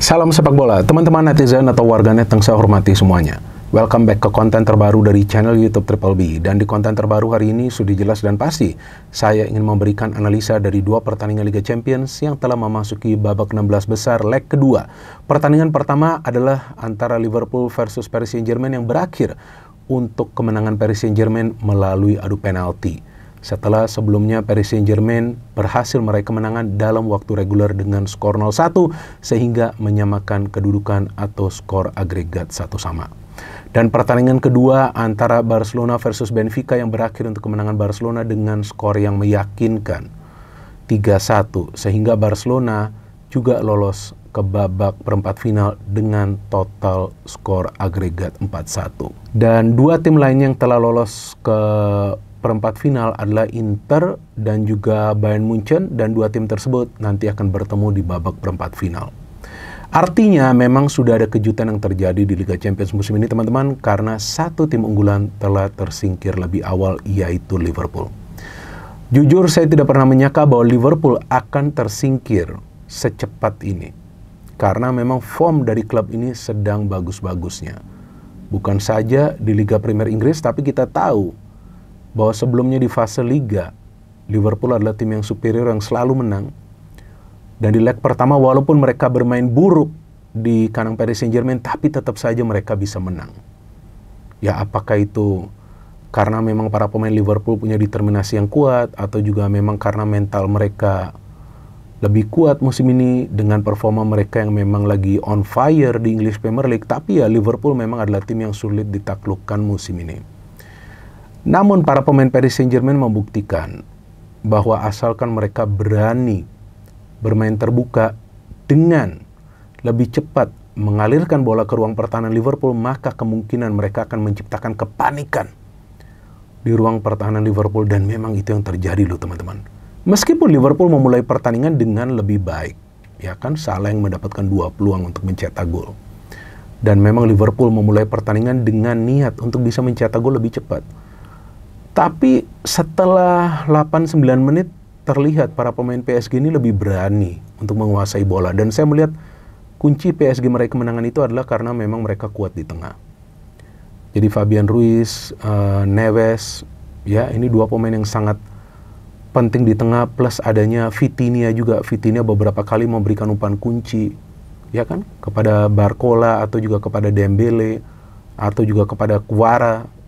Salam sepak bola, teman-teman netizen atau warganet yang saya hormati semuanya. Welcome back ke konten terbaru dari channel YouTube Triple B. Dan di konten terbaru hari ini sudah jelas dan pasti, saya ingin memberikan analisa dari dua pertandingan Liga Champions yang telah memasuki babak 16 besar leg kedua. Pertandingan pertama adalah antara Liverpool versus Paris Saint-Germain yang berakhir untuk kemenangan Paris Saint-Germain melalui adu penalti. Setelah sebelumnya Paris Saint-Germain berhasil meraih kemenangan dalam waktu reguler dengan skor 0-1 sehingga menyamakan kedudukan atau skor agregat 1-1. Dan pertandingan kedua antara Barcelona versus Benfica yang berakhir untuk kemenangan Barcelona dengan skor yang meyakinkan 3-1 sehingga Barcelona juga lolos ke babak perempat final dengan total skor agregat 4-1. Dan dua tim lain yang telah lolos ke perempat final adalah Inter dan juga Bayern Munchen, dan dua tim tersebut nanti akan bertemu di babak perempat final. Artinya memang sudah ada kejutan yang terjadi di Liga Champions musim ini teman-teman, karena satu tim unggulan telah tersingkir lebih awal, yaitu Liverpool. Jujur saya tidak pernah menyangka bahwa Liverpool akan tersingkir secepat ini, karena memang form dari klub ini sedang bagus-bagusnya. Bukan saja di Liga Premier Inggris, tapi kita tahu bahwa sebelumnya di fase Liga, Liverpool adalah tim yang superior yang selalu menang. Dan di leg pertama walaupun mereka bermain buruk di kandang Paris Saint-Germain, tapi tetap saja mereka bisa menang. Ya apakah itu karena memang para pemain Liverpool punya determinasi yang kuat, atau juga memang karena mental mereka lebih kuat musim ini dengan performa mereka yang memang lagi on fire di English Premier League. Tapi ya Liverpool memang adalah tim yang sulit ditaklukkan musim ini. Namun para pemain Paris Saint-Germain membuktikan bahwa asalkan mereka berani bermain terbuka dengan lebih cepat mengalirkan bola ke ruang pertahanan Liverpool, maka kemungkinan mereka akan menciptakan kepanikan di ruang pertahanan Liverpool, dan memang itu yang terjadi loh teman-teman. Meskipun Liverpool memulai pertandingan dengan lebih baik, ya kan, Salah yang mendapatkan 2 peluang untuk mencetak gol. Dan memang Liverpool memulai pertandingan dengan niat untuk bisa mencetak gol lebih cepat. Tapi setelah 8-9 menit terlihat para pemain PSG ini lebih berani untuk menguasai bola. Dan saya melihat kunci PSG meraih kemenangan itu adalah karena memang mereka kuat di tengah. Jadi Fabian Ruiz, Neves, ya ini dua pemain yang sangat penting di tengah, plus adanya Vitinha juga. Vitinha beberapa kali memberikan umpan kunci, ya kan, kepada Barcola atau juga kepada Dembele atau juga kepada Kvara.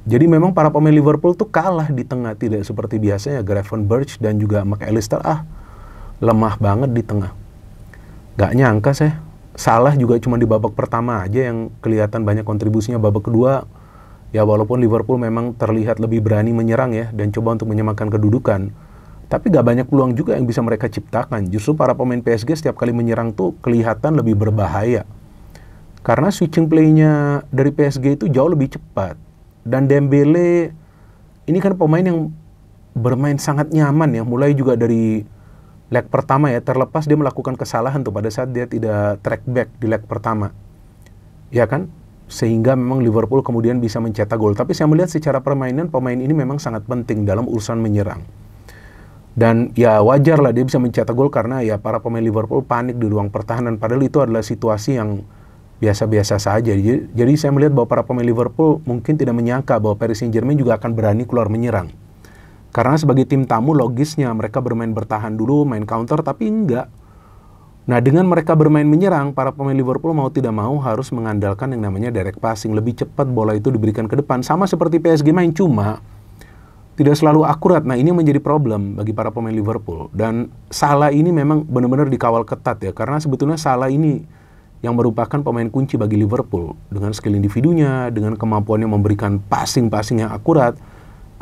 Jadi memang para pemain Liverpool tuh kalah di tengah, tidak seperti biasanya Gravenberch dan juga McAllister lemah banget di tengah. Gak nyangka saya, Salah juga cuma di babak pertama aja yang kelihatan banyak kontribusinya. Babak kedua ya walaupun Liverpool memang terlihat lebih berani menyerang ya dan coba untuk menyamakan kedudukan, tapi gak banyak peluang juga yang bisa mereka ciptakan. Justru para pemain PSG setiap kali menyerang tuh kelihatan lebih berbahaya, karena switching play-nya dari PSG itu jauh lebih cepat. Dan Dembele ini kan pemain yang bermain sangat nyaman ya, mulai juga dari leg pertama ya, terlepas dia melakukan kesalahan tuh pada saat dia tidak track back di leg pertama, ya kan, sehingga memang Liverpool kemudian bisa mencetak gol. Tapi saya melihat secara permainan pemain ini memang sangat penting dalam urusan menyerang, dan ya wajar lah dia bisa mencetak gol karena ya para pemain Liverpool panik di ruang pertahanan, padahal itu adalah situasi yang biasa-biasa saja. Jadi saya melihat bahwa para pemain Liverpool mungkin tidak menyangka bahwa Paris Saint-Germain juga akan berani keluar menyerang. Karena sebagai tim tamu logisnya mereka bermain bertahan dulu, main counter, tapi enggak. Nah dengan mereka bermain menyerang, para pemain Liverpool mau tidak mau harus mengandalkan yang namanya direct passing. Lebih cepat bola itu diberikan ke depan. Sama seperti PSG main, cuma tidak selalu akurat. Nah ini menjadi problem bagi para pemain Liverpool. Dan Salah ini memang benar-benar dikawal ketat ya. Karena sebetulnya Salah ini yang merupakan pemain kunci bagi Liverpool, dengan skill individunya, dengan kemampuannya memberikan passing-passing yang akurat,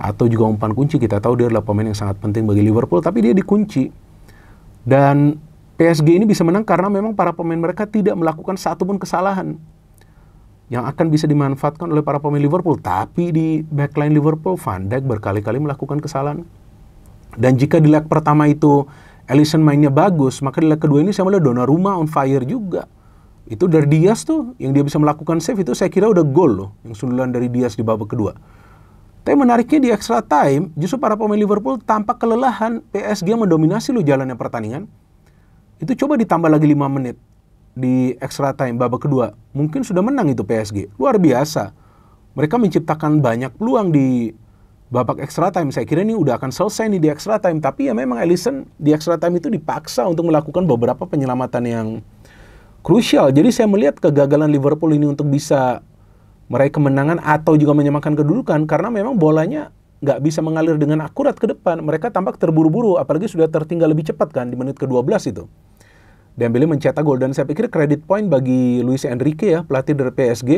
atau juga umpan kunci. Kita tahu dia adalah pemain yang sangat penting bagi Liverpool, tapi dia dikunci. Dan PSG ini bisa menang karena memang para pemain mereka tidak melakukan satupun kesalahan yang akan bisa dimanfaatkan oleh para pemain Liverpool. Tapi di backline Liverpool, Van Dijk berkali-kali melakukan kesalahan. Dan jika di leg pertama itu Alisson mainnya bagus, maka di leg kedua ini saya melihat Donnarumma on fire juga. Itu dari Diaz tuh, yang dia bisa melakukan save itu saya kira udah gol loh, yang sundulan dari Diaz di babak kedua. Tapi menariknya di extra time, justru para pemain Liverpool tampak kelelahan. PSG mendominasi loh jalannya pertandingan. Itu coba ditambah lagi 5 menit. di extra time babak kedua, mungkin sudah menang itu PSG. Luar biasa. Mereka menciptakan banyak peluang di babak extra time. Saya kira ini udah akan selesai nih di extra time. Tapi ya memang Alisson di extra time itu dipaksa untuk melakukan beberapa penyelamatan yang krusial. Jadi saya melihat kegagalan Liverpool ini untuk bisa meraih kemenangan atau juga menyamakan kedudukan karena memang bolanya nggak bisa mengalir dengan akurat ke depan. Mereka tampak terburu-buru, apalagi sudah tertinggal lebih cepat kan di menit ke-12 itu. Dembele mencetak gol dan saya pikir credit point bagi Luis Enrique ya, pelatih dari PSG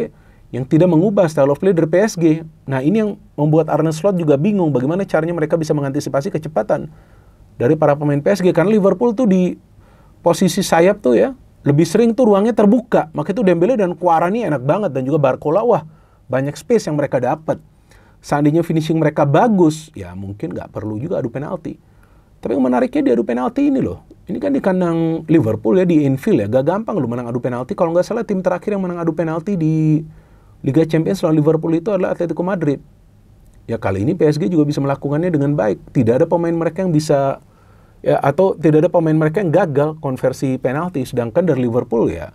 yang tidak mengubah style of play dari PSG. Nah ini yang membuat Arne Slot juga bingung bagaimana caranya mereka bisa mengantisipasi kecepatan dari para pemain PSG. Karena Liverpool tuh di posisi sayap tuh ya, lebih sering tuh ruangnya terbuka. Maka itu Dembele dan Kwarani enak banget. Dan juga Barcola, wah banyak space yang mereka dapat. Seandainya finishing mereka bagus, ya mungkin nggak perlu juga adu penalti. Tapi yang menariknya di adu penalti ini loh. Ini kan di kandang Liverpool ya, di Anfield ya. Gak gampang loh menang adu penalti. Kalau nggak salah tim terakhir yang menang adu penalti di Liga Champions lawan Liverpool itu adalah Atletico Madrid. Ya kali ini PSG juga bisa melakukannya dengan baik. Tidak ada pemain mereka yang bisa ya, atau tidak ada pemain mereka yang gagal konversi penalti, sedangkan dari Liverpool ya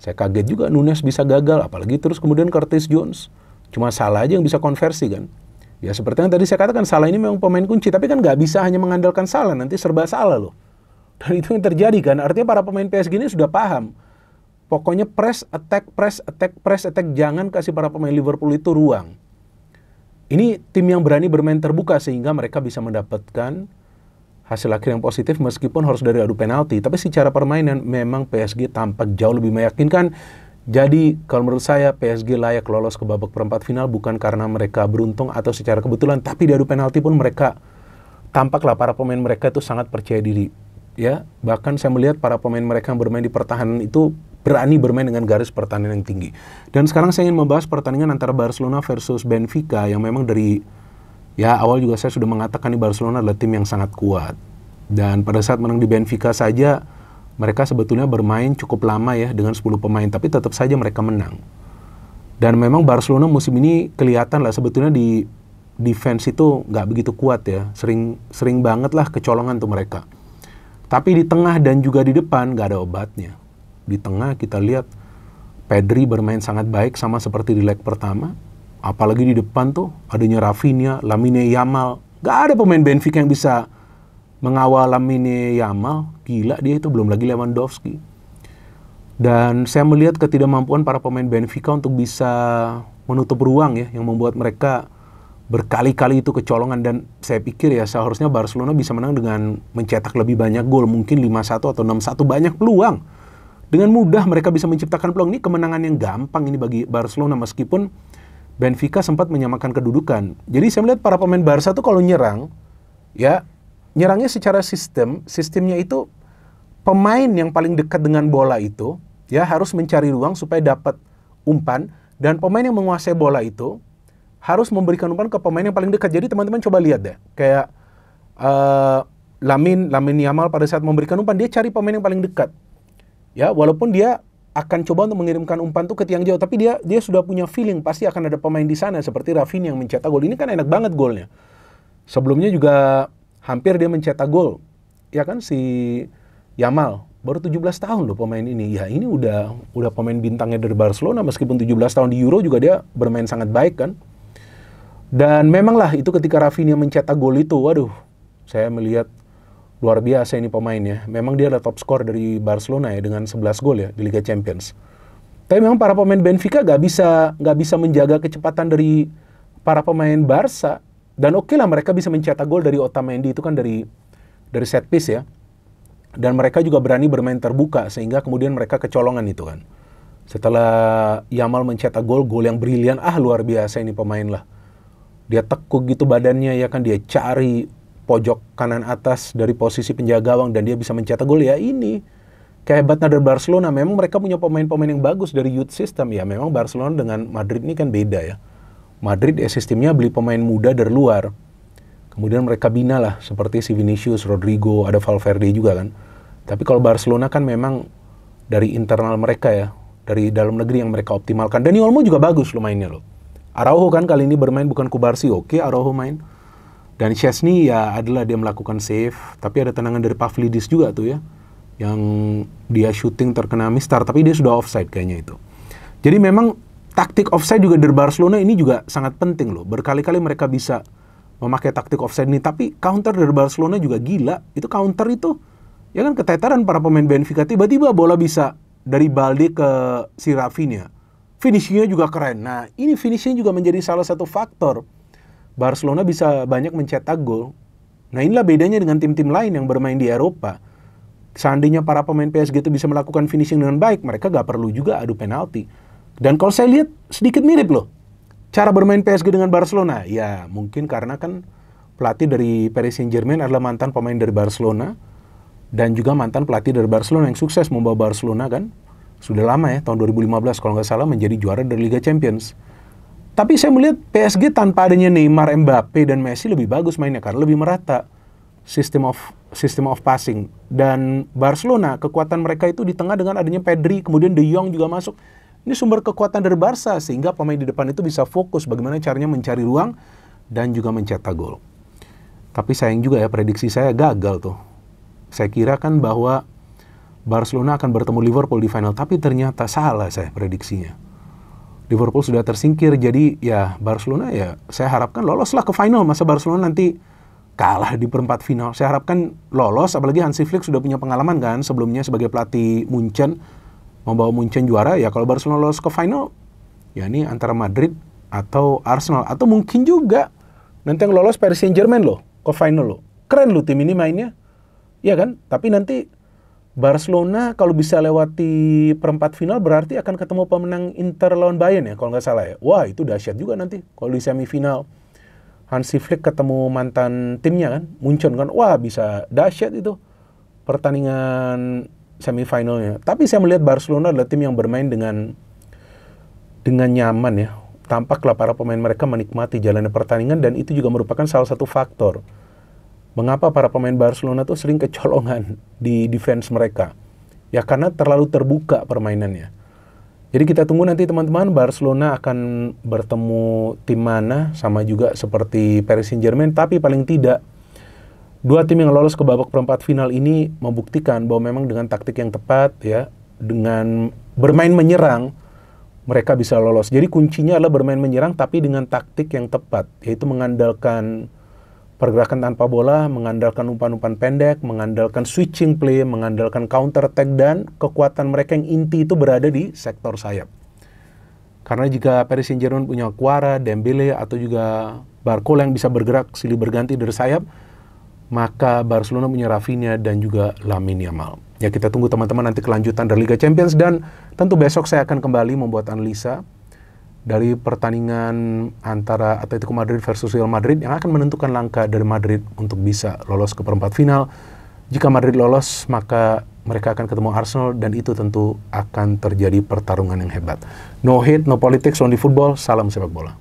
saya kaget juga Nunes bisa gagal, apalagi terus kemudian Curtis Jones cuma Salah aja yang bisa konversi kan. Ya seperti yang tadi saya katakan, Salah ini memang pemain kunci, tapi kan nggak bisa hanya mengandalkan Salah, nanti serba salah loh. Dan itu yang terjadi kan, artinya para pemain PSG ini sudah paham pokoknya press, attack, press, attack, press, attack, jangan kasih para pemain Liverpool itu ruang. Ini tim yang berani bermain terbuka sehingga mereka bisa mendapatkan hasil akhir yang positif meskipun harus dari adu penalti. Tapi secara permainan memang PSG tampak jauh lebih meyakinkan. Jadi kalau menurut saya PSG layak lolos ke babak perempat final bukan karena mereka beruntung atau secara kebetulan. Tapi di adu penalti pun mereka tampaklah para pemain mereka itu sangat percaya diri. Ya, bahkan saya melihat para pemain mereka yang bermain di pertahanan itu berani bermain dengan garis pertahanan yang tinggi. Dan sekarang saya ingin membahas pertandingan antara Barcelona versus Benfica yang memang dari ya awal juga saya sudah mengatakan di Barcelona adalah tim yang sangat kuat. Dan pada saat menang di Benfica saja mereka sebetulnya bermain cukup lama ya dengan 10 pemain. Tapi tetap saja mereka menang. Dan memang Barcelona musim ini kelihatan lah sebetulnya di defense itu nggak begitu kuat ya. Sering banget lah kecolongan tuh mereka. Tapi di tengah dan juga di depan nggak ada obatnya. Di tengah kita lihat Pedri bermain sangat baik sama seperti di leg pertama. Apalagi di depan tuh adanya Rafinha, Lamine Yamal. Gak ada pemain Benfica yang bisa mengawal Lamine Yamal. Gila dia itu, belum lagi Lewandowski. Dan saya melihat ketidakmampuan para pemain Benfica untuk bisa menutup ruang ya, yang membuat mereka berkali-kali itu kecolongan. Dan saya pikir ya seharusnya Barcelona bisa menang dengan mencetak lebih banyak gol. Mungkin 5-1 atau 6-1, banyak peluang. Dengan mudah mereka bisa menciptakan peluang. Ini kemenangan yang gampang ini bagi Barcelona meskipun Benfica sempat menyamakan kedudukan. Jadi saya melihat para pemain Barca tuh kalau nyerang, ya nyerangnya secara sistemnya itu pemain yang paling dekat dengan bola itu, ya harus mencari ruang supaya dapat umpan, dan pemain yang menguasai bola itu harus memberikan umpan ke pemain yang paling dekat. Jadi teman-teman coba lihat deh, kayak Lamine Yamal pada saat memberikan umpan, dia cari pemain yang paling dekat. Ya, walaupun dia akan coba untuk mengirimkan umpan tuh ke tiang jauh, tapi dia sudah punya feeling pasti akan ada pemain di sana seperti Rafinha yang mencetak gol. Ini kan enak banget golnya. Sebelumnya juga hampir dia mencetak gol. Ya kan si Yamal baru 17 tahun loh pemain ini. Ya ini udah pemain bintangnya dari Barcelona, meskipun 17 tahun di Euro juga dia bermain sangat baik kan. Dan memanglah itu ketika Rafinha mencetak gol itu, waduh, saya melihat luar biasa ini pemainnya. Memang dia adalah top skor dari Barcelona ya dengan 11 gol ya di Liga Champions. Tapi memang para pemain Benfica gak bisa menjaga kecepatan dari para pemain Barca. Dan oke lah mereka bisa mencetak gol dari Otamendi itu kan dari set piece ya. Dan mereka juga berani bermain terbuka sehingga kemudian mereka kecolongan itu kan. Setelah Yamal mencetak gol yang brilian, luar biasa ini pemain lah. Dia tekuk gitu badannya ya kan, dia cari pojok kanan atas dari posisi penjaga gawang dan dia bisa mencetak gol. Ya ini kehebatnya dari Barcelona. Memang mereka punya pemain-pemain yang bagus dari youth system ya. Memang Barcelona dengan Madrid ini kan beda ya. Madrid ya sistemnya beli pemain muda dari luar, kemudian mereka bina lah seperti si Vinicius, Rodrigo, ada Valverde juga kan. Tapi kalau Barcelona kan memang dari internal mereka ya, dari dalam negeri yang mereka optimalkan. Dani Olmo juga bagus lo mainnya loh. Araujo kan kali ini bermain bukan Kubarsi, oke Araujo main. Dan Chesney ya adalah dia melakukan save, tapi ada tendangan dari Pavlidis juga tuh ya. yang dia shooting terkena mistar, tapi dia sudah offside kayaknya itu. Jadi memang taktik offside juga dari Barcelona ini juga sangat penting loh. Berkali-kali mereka bisa memakai taktik offside ini, tapi counter dari Barcelona juga gila. Itu counter itu, ya kan keteteran para pemain Benfica, tiba-tiba bola bisa dari Balde ke si Rafinha. Finishingnya juga keren. Nah, ini finishing juga menjadi salah satu faktor Barcelona bisa banyak mencetak gol. Nah, inilah bedanya dengan tim-tim lain yang bermain di Eropa. Seandainya para pemain PSG itu bisa melakukan finishing dengan baik, mereka gak perlu juga adu penalti. Dan kalau saya lihat sedikit mirip loh cara bermain PSG dengan Barcelona. Ya mungkin karena kan pelatih dari Paris Saint-Germain adalah mantan pemain dari Barcelona, dan juga mantan pelatih dari Barcelona yang sukses membawa Barcelona kan sudah lama ya, tahun 2015 kalau nggak salah menjadi juara dari Liga Champions. Tapi saya melihat PSG tanpa adanya Neymar, Mbappe, dan Messi lebih bagus mainnya karena lebih merata system of passing. Dan Barcelona, kekuatan mereka itu di tengah dengan adanya Pedri, kemudian De Jong juga masuk. Ini sumber kekuatan dari Barca, sehingga pemain di depan itu bisa fokus bagaimana caranya mencari ruang dan juga mencetak gol. Tapi sayang juga ya, prediksi saya gagal tuh. Saya kira kan bahwa Barcelona akan bertemu Liverpool di final, tapi ternyata salah saya prediksinya. Liverpool sudah tersingkir, jadi ya Barcelona ya saya harapkan loloslah ke final. Masa Barcelona nanti kalah di perempat final? Saya harapkan lolos, apalagi Hansi Flick sudah punya pengalaman kan sebelumnya sebagai pelatih Munchen, membawa Munchen juara. Ya kalau Barcelona lolos ke final, ya ini antara Madrid atau Arsenal, atau mungkin juga nanti yang lolos Paris Saint-Germain loh ke final loh. Keren loh tim ini mainnya, ya kan? Tapi nanti Barcelona kalau bisa lewati perempat final berarti akan ketemu pemenang Inter lawan Bayern ya kalau nggak salah ya. Wah itu dahsyat juga nanti kalau di semifinal Hansi Flick ketemu mantan timnya kan, Munchen kan. Wah bisa dahsyat itu pertandingan semifinalnya. Tapi saya melihat Barcelona adalah tim yang bermain dengan nyaman ya. Tampaklah para pemain mereka menikmati jalannya pertandingan, dan itu juga merupakan salah satu faktor mengapa para pemain Barcelona tuh sering kecolongan di defense mereka. Ya karena terlalu terbuka permainannya. Jadi kita tunggu nanti teman-teman, Barcelona akan bertemu tim mana, sama juga seperti Paris Saint-Germain. Tapi paling tidak, dua tim yang lolos ke babak perempat final ini membuktikan bahwa memang dengan taktik yang tepat ya, dengan bermain menyerang, mereka bisa lolos. Jadi kuncinya adalah bermain menyerang tapi dengan taktik yang tepat, yaitu mengandalkan pergerakan tanpa bola, mengandalkan umpan-umpan pendek, mengandalkan switching play, mengandalkan counter attack, dan kekuatan mereka yang inti itu berada di sektor sayap. Karena jika Paris Saint-Germain punya Kvara, Dembele, atau juga Barcola yang bisa bergerak silih berganti dari sayap, maka Barcelona punya Rafinha dan juga Lamine Yamal. Ya kita tunggu teman-teman nanti kelanjutan dari Liga Champions, dan tentu besok saya akan kembali membuat analisa dari pertandingan antara Atletico Madrid versus Real Madrid yang akan menentukan langkah dari Madrid untuk bisa lolos ke perempat final. Jika Madrid lolos, maka mereka akan ketemu Arsenal, dan itu tentu akan terjadi pertarungan yang hebat. No hate, no politics, only football. Salam sepak bola.